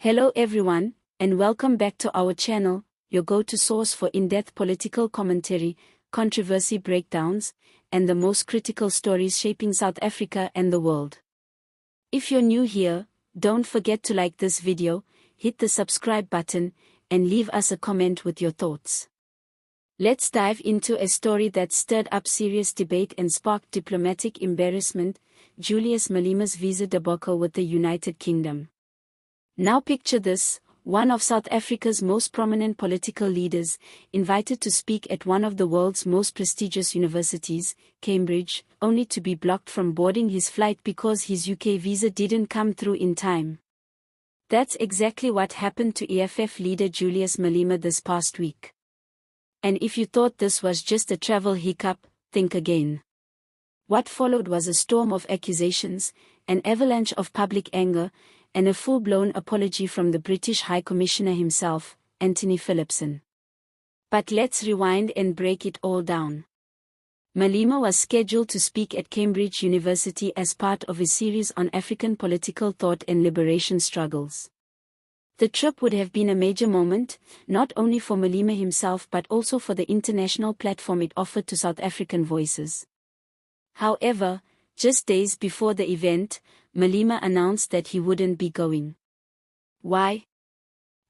Hello everyone, and welcome back to our channel, your go-to source for in-depth political commentary, controversy breakdowns, and the most critical stories shaping South Africa and the world. If you're new here, don't forget to like this video, hit the subscribe button, and leave us a comment with your thoughts. Let's dive into a story that stirred up serious debate and sparked diplomatic embarrassment: Julius Malema's visa debacle with the United Kingdom. Now picture this: one of South Africa's most prominent political leaders, invited to speak at one of the world's most prestigious universities, Cambridge, only to be blocked from boarding his flight because his UK visa didn't come through in time. That's exactly what happened to EFF leader Julius Malema this past week. And if you thought this was just a travel hiccup, think again. What followed was a storm of accusations, an avalanche of public anger, and a full-blown apology from the British High Commissioner himself, Anthony Phillipson. But let's rewind and break it all down. Malema was scheduled to speak at Cambridge University as part of a series on African political thought and liberation struggles. The trip would have been a major moment, not only for Malema himself but also for the international platform it offered to South African voices. However, just days before the event, Malema announced that he wouldn't be going. Why?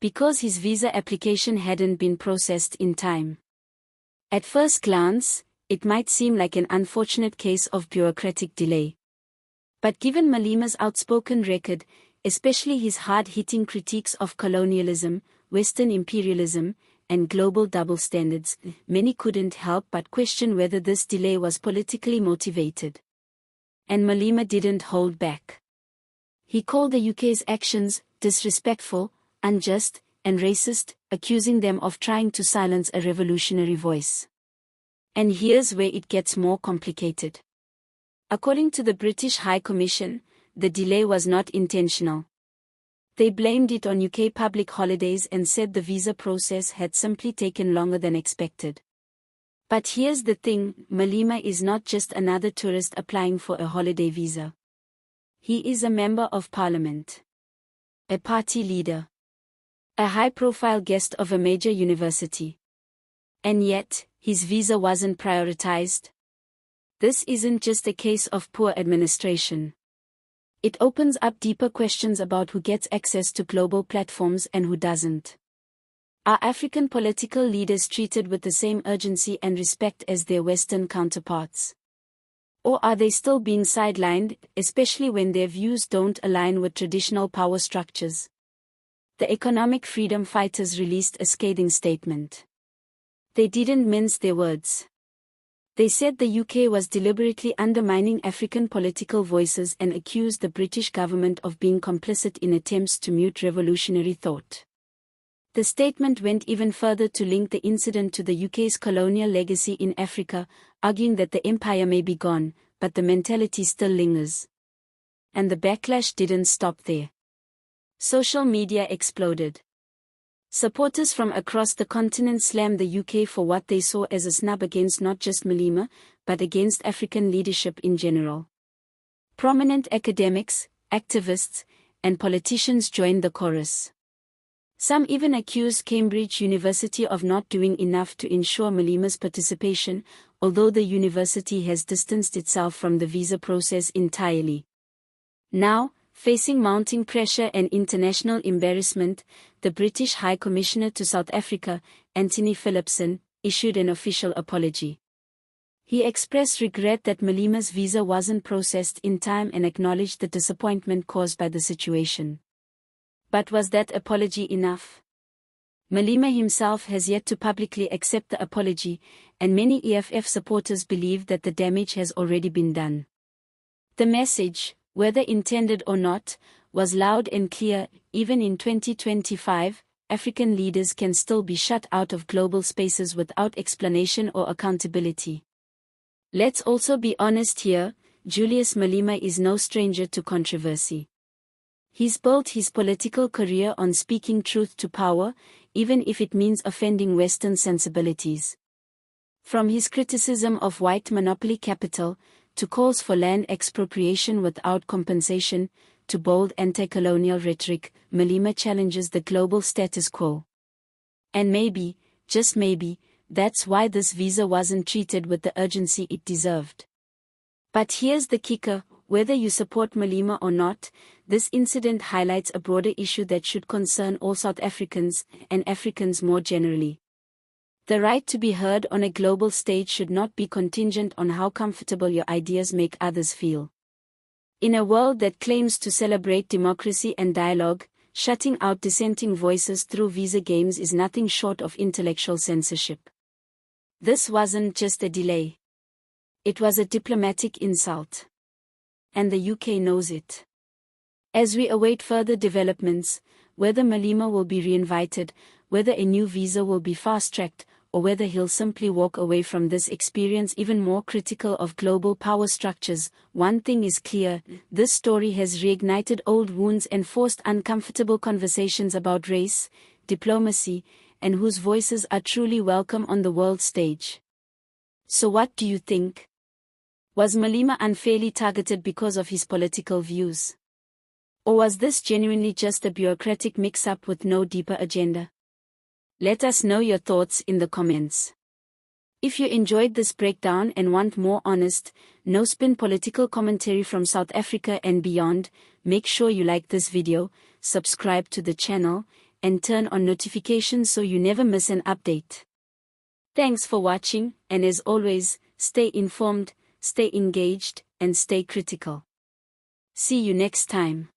Because his visa application hadn't been processed in time. At first glance, it might seem like an unfortunate case of bureaucratic delay. But given Malema's outspoken record, especially his hard-hitting critiques of colonialism, Western imperialism, and global double standards, many couldn't help but question whether this delay was politically motivated. And Malema didn't hold back. He called the UK's actions disrespectful, unjust, and racist, accusing them of trying to silence a revolutionary voice. And here's where it gets more complicated. According to the British High Commission, the delay was not intentional. They blamed it on UK public holidays and said the visa process had simply taken longer than expected. But here's the thing: Malema is not just another tourist applying for a holiday visa. He is a member of parliament, a party leader, a high-profile guest of a major university. And yet, his visa wasn't prioritized. This isn't just a case of poor administration. It opens up deeper questions about who gets access to global platforms and who doesn't. Are African political leaders treated with the same urgency and respect as their Western counterparts? Or are they still being sidelined, especially when their views don't align with traditional power structures? The economic freedom fighters released a scathing statement. They didn't mince their words. They said the UK was deliberately undermining African political voices and accused the British government of being complicit in attempts to mute revolutionary thought. The statement went even further to link the incident to the UK's colonial legacy in Africa, arguing that the empire may be gone, but the mentality still lingers. And the backlash didn't stop there. Social media exploded. Supporters from across the continent slammed the UK for what they saw as a snub against not just Malema, but against African leadership in general. Prominent academics, activists, and politicians joined the chorus. Some even accused Cambridge University of not doing enough to ensure Malema's participation, although the university has distanced itself from the visa process entirely. Now, facing mounting pressure and international embarrassment, the British High Commissioner to South Africa, Anthony Phillipson, issued an official apology. He expressed regret that Malema's visa wasn't processed in time and acknowledged the disappointment caused by the situation. But was that apology enough? Malema himself has yet to publicly accept the apology, and many EFF supporters believe that the damage has already been done. The message, whether intended or not, was loud and clear: even in 2025, African leaders can still be shut out of global spaces without explanation or accountability. Let's also be honest here: Julius Malema is no stranger to controversy. He's built his political career on speaking truth to power, even if it means offending Western sensibilities. From his criticism of white monopoly capital, to calls for land expropriation without compensation, to bold anti-colonial rhetoric, Malema challenges the global status quo. And maybe, just maybe, that's why this visa wasn't treated with the urgency it deserved. But here's the kicker: whether you support Malema or not, this incident highlights a broader issue that should concern all South Africans, and Africans more generally. The right to be heard on a global stage should not be contingent on how comfortable your ideas make others feel. In a world that claims to celebrate democracy and dialogue, shutting out dissenting voices through visa games is nothing short of intellectual censorship. This wasn't just a delay. It was a diplomatic insult. And the UK knows it. As we await further developments, whether Malema will be reinvited, whether a new visa will be fast-tracked, or whether he'll simply walk away from this experience even more critical of global power structures, one thing is clear: this story has reignited old wounds and forced uncomfortable conversations about race, diplomacy, and whose voices are truly welcome on the world stage. So what do you think? Was Malema unfairly targeted because of his political views? Or was this genuinely just a bureaucratic mix-up with no deeper agenda? Let us know your thoughts in the comments. If you enjoyed this breakdown and want more honest, no-spin political commentary from South Africa and beyond, make sure you like this video, subscribe to the channel, and turn on notifications so you never miss an update. Thanks for watching, and as always, stay informed, stay engaged, and stay critical. See you next time.